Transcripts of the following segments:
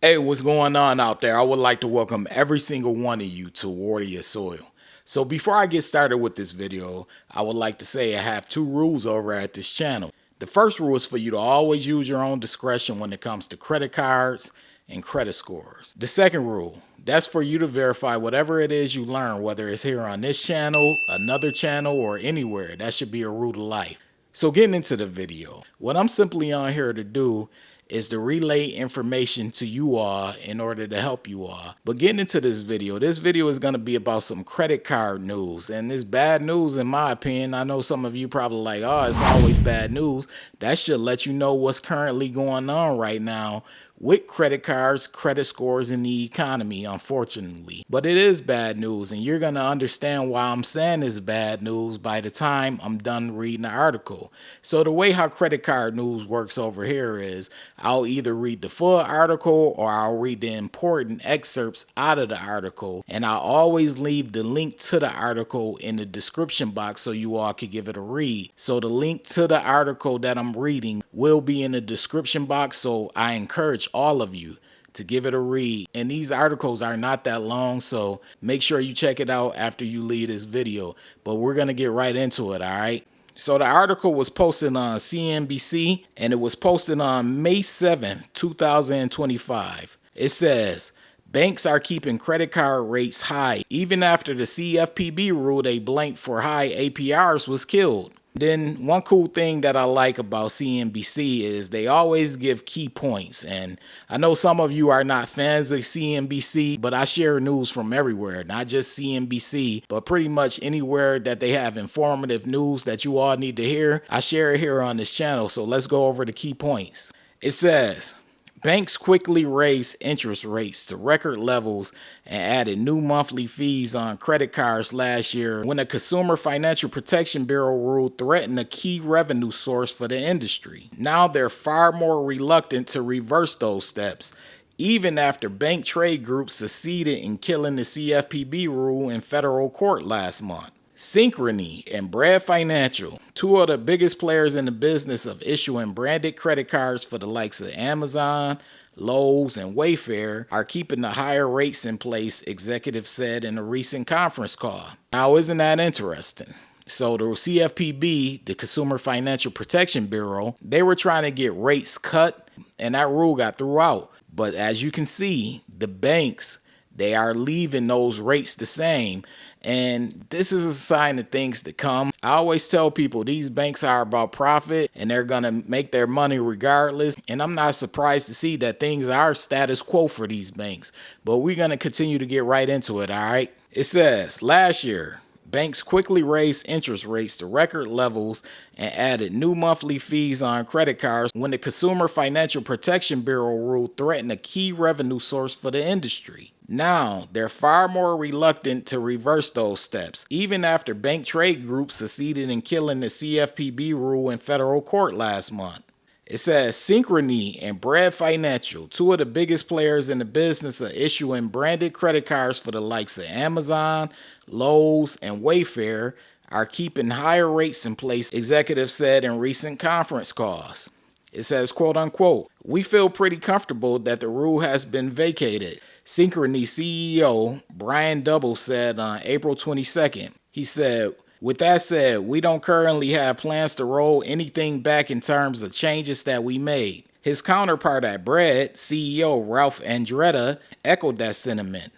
Hey, what's going on out there? I would like to welcome every single one of you to Warrior Soil. So before I get started with this video, I would like to say I have two rules over at this channel. The first rule is for you to always use your own discretion when it comes to credit cards and credit scores. The second rule, that's for you to verify whatever it is you learn, whether it's here on this channel, another channel, or anywhere. That should be a rule of life. So getting into the video, what I'm simply on here to do is to relay information to you all in order to help you all. But getting into this video is going to be about some credit card news, and it's bad news in my opinion. I know some of you probably like, oh, it's always bad news. That should let you know what's currently going on right now with credit cards, credit scores in the economy, unfortunately. But it is bad news, and you're going to understand why I'm saying it's bad news by the time I'm done reading the article. So the way how credit card news works over here is I'll either read the full article or I'll read the important excerpts out of the article, and I'll always leave the link to the article in the description box so you all can give it a read. So the link to the article that I'm reading will be in the description box, so I encourage all of you to give it a read. And these articles are not that long, so make sure you check it out after you leave this video. But we're going to get right into it, all right? So the article was posted on CNBC, and it was posted on May 7, 2025. It says, banks are keeping credit card rates high even after the CFPB ruled a blank for high APRs was killed. Then one cool thing that I like about CNBC is they always give key points. And I know some of you are not fans of CNBC, but I share news from everywhere, not just CNBC, but pretty much anywhere that they have informative news that you all need to hear. I share it here on this channel. So let's go over the key points. It says, banks quickly raised interest rates to record levels and added new monthly fees on credit cards last year when the Consumer Financial Protection Bureau rule threatened a key revenue source for the industry. Now they're far more reluctant to reverse those steps, even after bank trade groups succeeded in killing the CFPB rule in federal court last month. Synchrony and Bread Financial, two of the biggest players in the business of issuing branded credit cards for the likes of Amazon, Lowe's, and Wayfair, are keeping the higher rates in place, executives said in a recent conference call. Now, isn't that interesting? So the CFPB, the Consumer Financial Protection Bureau, they were trying to get rates cut, and that rule got thrown out. But as you can see, the banks, they are leaving those rates the same. And this is a sign of things to come. I always tell people these banks are about profit and they're going to make their money regardless. And I'm not surprised to see that things are status quo for these banks. But we're going to continue to get right into it, all right? It says, last year, banks quickly raised interest rates to record levels and added new monthly fees on credit cards when the Consumer Financial Protection Bureau rule threatened a key revenue source for the industry. Now, they're far more reluctant to reverse those steps, even after bank trade groups succeeded in killing the CFPB rule in federal court last month. It says Synchrony and Bread Financial, two of the biggest players in the business of issuing branded credit cards for the likes of Amazon, Lowe's, and Wayfair, are keeping higher rates in place, executives said in recent conference calls. It says, quote unquote, we feel pretty comfortable that the rule has been vacated, Synchrony CEO Brian Double said on April 22nd. He said, with that said, we don't currently have plans to roll anything back in terms of changes that we made. His counterpart at Bread, CEO Ralph Andretta, echoed that sentiment.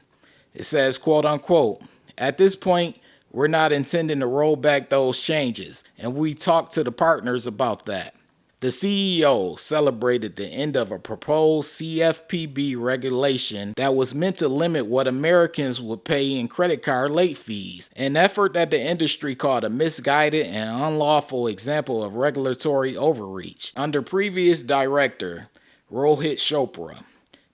It says, quote unquote, at this point, we're not intending to roll back those changes, and we talked to the partners about that. The CEO celebrated the end of a proposed CFPB regulation that was meant to limit what Americans would pay in credit card late fees, an effort that the industry called a misguided and unlawful example of regulatory overreach. Under previous director Rohit Chopra,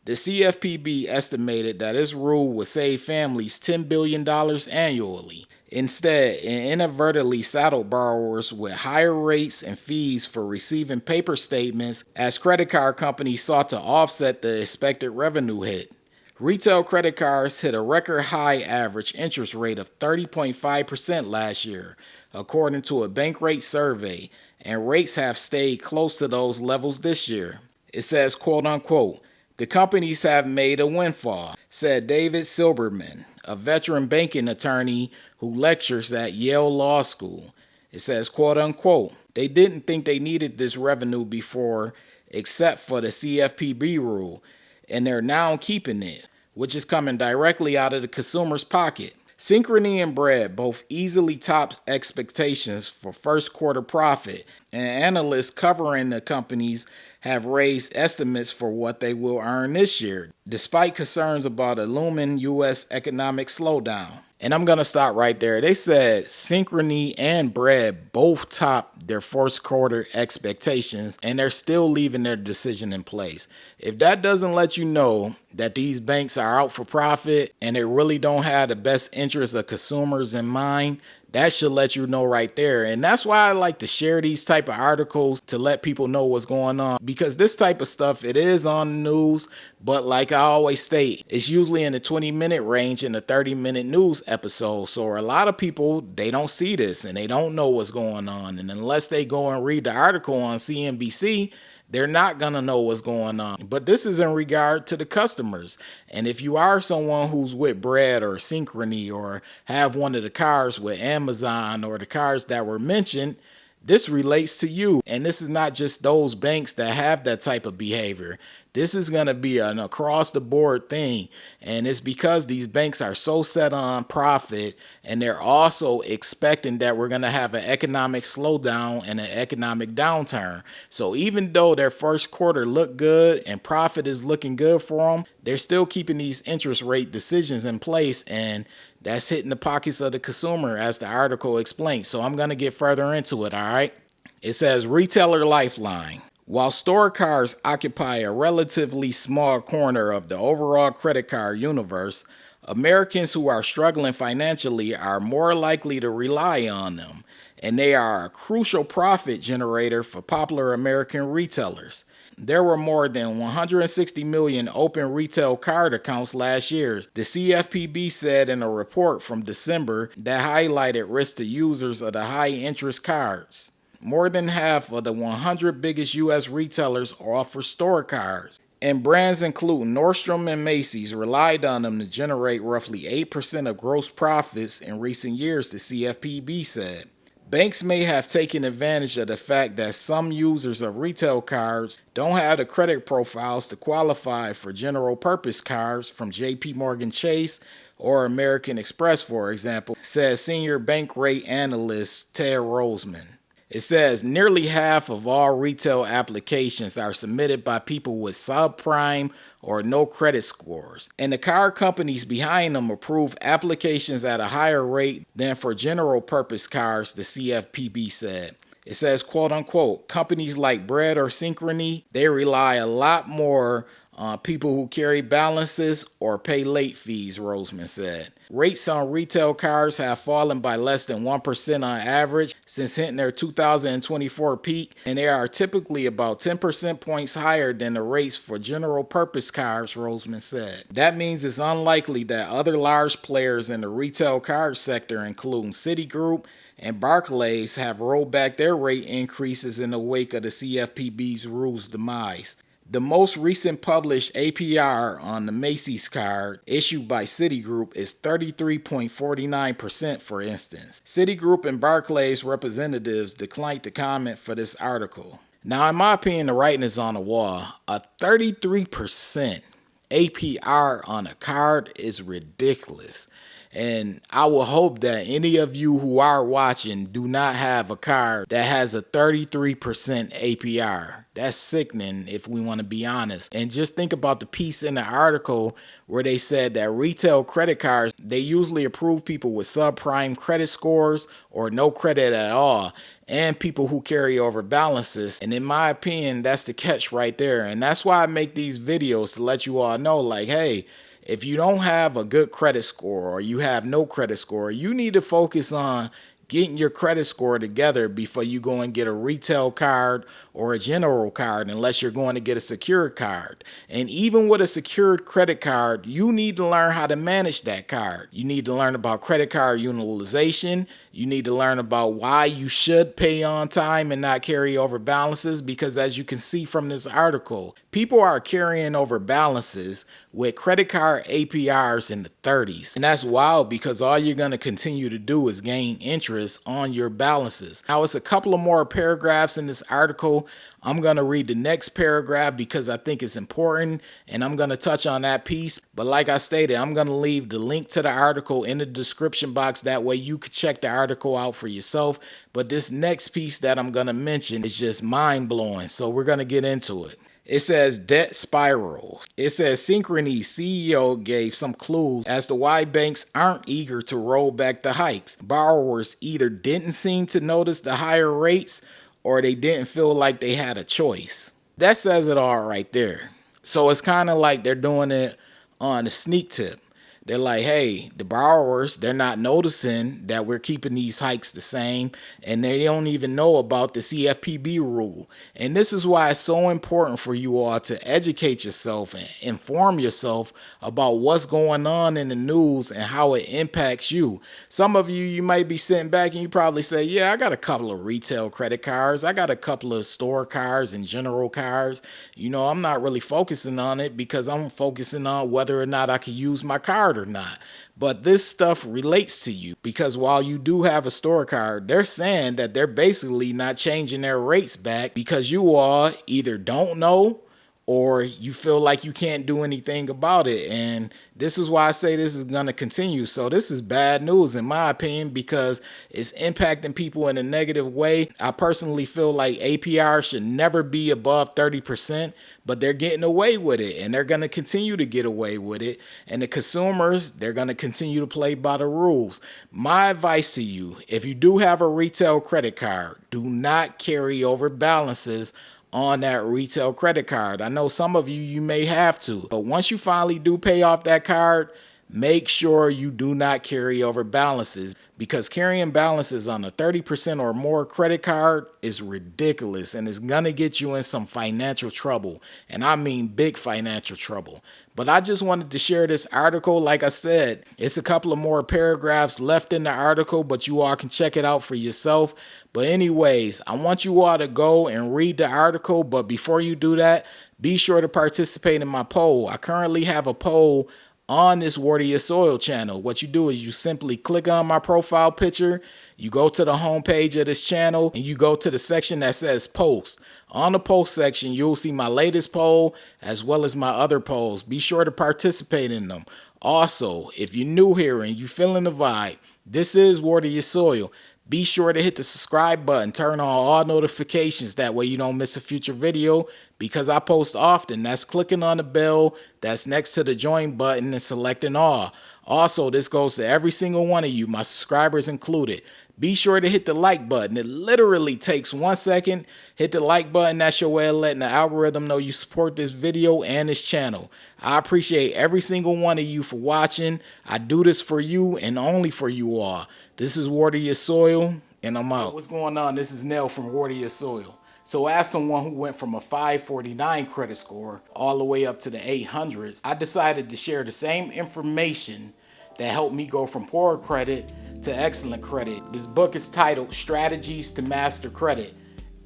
the CFPB estimated that this rule would save families $10 billion annually. Instead, it inadvertently saddled borrowers with higher rates and fees for receiving paper statements as credit card companies sought to offset the expected revenue hit. Retail credit cards hit a record high average interest rate of 30.5% last year, according to a bank rate survey, and rates have stayed close to those levels this year. It says, quote unquote, The companies have made a windfall, said David Silberman, a veteran banking attorney who lectures at Yale Law School. It says, quote unquote, they didn't think they needed this revenue before except for the CFPB rule, and they're now keeping it, which is coming directly out of the consumer's pocket. Synchrony and Bread both easily topped expectations for first quarter profit, and analysts covering the companies have raised estimates for what they will earn this year, despite concerns about a looming U.S. economic slowdown. And I'm going to stop right there. They said Synchrony and Bread both topped their first quarter expectations, and they're still leaving their decision in place. If that doesn't let you know that these banks are out for profit and they really don't have the best interests of consumers in mind, that should let you know right there. And that's why I like to share these type of articles to let people know what's going on, because this type of stuff, it is on the news, but like I always state, it's usually in the 20-minute range in a 30-minute news episode. So a lot of people, they don't see this and they don't know what's going on. And unless they go and read the article on CNBC, they're not going to know what's going on. But this is in regard to the customers. And if you are someone who's with Bread or Synchrony or have one of the cars with Amazon or the cars that were mentioned, this relates to you. And this is not just those banks that have that type of behavior. This is going to be an across the board thing. And it's because these banks are so set on profit, and they're also expecting that we're going to have an economic slowdown and an economic downturn. So even though their first quarter looked good and profit is looking good for them, they're still keeping these interest rate decisions in place, and that's hitting the pockets of the consumer, as the article explains. So I'm going to get further into it, all right? It says Retailer Lifeline. While store cards occupy a relatively small corner of the overall credit card universe, Americans who are struggling financially are more likely to rely on them, and they are a crucial profit generator for popular American retailers. There were more than 160 million open retail card accounts last year, the CFPB said in a report from December that highlighted risk to users of the high-interest cards. More than half of the 100 biggest U.S. retailers offer store cards, and brands including Nordstrom and Macy's relied on them to generate roughly 8% of gross profits in recent years, the CFPB said. Banks may have taken advantage of the fact that some users of retail cards don't have the credit profiles to qualify for general purpose cards from JP Morgan Chase or American Express, for example, says senior bank rate analyst Ted Roseman. It says nearly half of all retail applications are submitted by people with subprime or no credit scores, and the card companies behind them approve applications at a higher rate than for general purpose cards, the CFPB said. It says, quote unquote, companies like Bread or Synchrony, they rely a lot more on people who carry balances or pay late fees, Roseman said. Rates on retail cards have fallen by less than 1% on average since hitting their 2024 peak, and they are typically about 10% points higher than the rates for general purpose cards, Roseman said. That means it's unlikely that other large players in the retail card sector, including Citigroup and Barclays, have rolled back their rate increases in the wake of the CFPB's rules demise. The most recent published APR on the Macy's card issued by Citigroup is 33.49%, for instance. Citigroup and Barclays representatives declined to comment for this article. Now, in my opinion, the writing is on the wall. A 33% APR on a card is ridiculous. And I will hope that any of you who are watching do not have a card that has a 33% APR. That's sickening, if we want to be honest. And just think about the piece in the article where they said that retail credit cards, they usually approve people with subprime credit scores or no credit at all, and people who carry over balances. And in my opinion, that's the catch right there. And that's why I make these videos, to let you all know, like, hey, if you don't have a good credit score or you have no credit score, you need to focus on getting your credit score together before you go and get a retail card or a general card, unless you're going to get a secured card. And even with a secured credit card, you need to learn how to manage that card. You need to learn about credit card utilization. You need to learn about why you should pay on time and not carry over balances, because as you can see from this article, people are carrying over balances with credit card APRs in the 30s. And that's wild, because all you're going to continue to do is gain interest on your balances. Now, it's a couple of more paragraphs in this article. I'm going to read the next paragraph because I think it's important, and I'm going to touch on that piece. But like I stated, I'm going to leave the link to the article in the description box. That way you could check the article out for yourself. But this next piece that I'm going to mention is just mind-blowing. So we're going to get into it. It says debt spirals. It says Synchrony's CEO gave some clues as to why banks aren't eager to roll back the hikes. Borrowers either didn't seem to notice the higher rates, or they didn't feel like they had a choice. That says it all right there. So it's kind of like they're doing it on a sneak tip. They're like, hey, the borrowers, they're not noticing that we're keeping these hikes the same, and they don't even know about the CFPB rule. And this is why it's so important for you all to educate yourself and inform yourself about what's going on in the news and how it impacts you. Some of you might be sitting back and you probably say, yeah, I got a couple of retail credit cards. I got a couple of store cards and general cards. You know, I'm not really focusing on it because I'm focusing on whether or not I can use my card or not. But this stuff relates to you, because while you do have a store card, they're saying that they're basically not changing their rates back because you all either don't know or you feel like you can't do anything about it. And this is why I say this is going to continue. So this is bad news in my opinion, because it's impacting people in a negative way. I personally feel like APR should never be above 30%, but they're getting away with it, and they're going to continue to get away with it. And the consumers, they're going to continue to play by the rules. My advice to you, if you do have a retail credit card, do not carry over balances on that retail credit card. I know some of you may have to, but once you finally do pay off that card, make sure you do not carry over balances, because carrying balances on a 30% or more credit card is ridiculous, and it's gonna get you in some financial trouble, and I mean big financial trouble. But I just wanted to share this article. Like I said, it's a couple of more paragraphs left in the article, but you all can check it out for yourself. But anyways, I want you all to go and read the article. But before you do that, be sure to participate in my poll. I currently have a poll on this Water Your Soil channel. What you do is you simply click on my profile picture, you go to the home page of this channel, and you go to the section that says post. On the post section, you'll see my latest poll as well as my other polls. Be sure to participate in them. Also, if you're new here and you feeling the vibe, this is Water Your Soil. Be sure to hit the subscribe button, turn on all notifications, that way you don't miss a future video, because I post often. That's clicking on the bell that's next to the join button and selecting all. Also, this goes to every single one of you, my subscribers included. Be sure to hit the like button. It literally takes 1 second. Hit the like button. That's your way of letting the algorithm know you support this video and this channel. I appreciate every single one of you for watching. I do this for you and only for you all. This is Water Your Soil, and I'm out. What's going on? This is Nell from Water Your Soil. So as someone who went from a 549 credit score all the way up to the 800s, I decided to share the same information that helped me go from poor credit to excellent credit. This book is titled Strategies to Master Credit.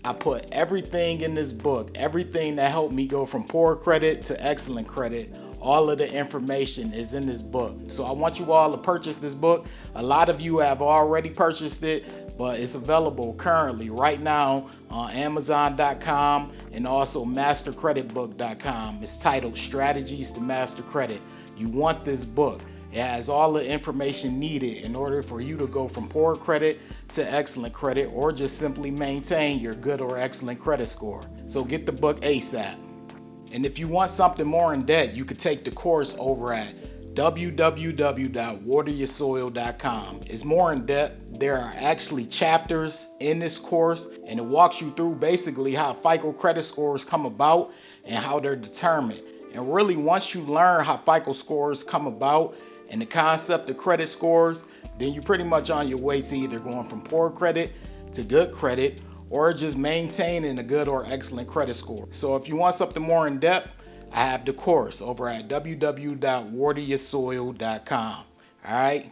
I put everything in this book, everything that helped me go from poor credit to excellent credit. All of the information is in this book. So I want you all to purchase this book. A lot of you have already purchased it, but it's available currently right now on Amazon.com and also MasterCreditBook.com. It's titled Strategies to Master Credit. You want this book. It has all the information needed in order for you to go from poor credit to excellent credit, or just simply maintain your good or excellent credit score. So get the book ASAP. And if you want something more in depth, you could take the course over at www.wateryoursoil.com. It's more in depth. There are actually chapters in this course, and it walks you through basically how FICO credit scores come about and how they're determined. And really, once you learn how FICO scores come about, and the concept of credit scores, then you're pretty much on your way to either going from poor credit to good credit, or just maintaining a good or excellent credit score. So if you want something more in depth, I have the course over at www.wateryoursoil.com. All right.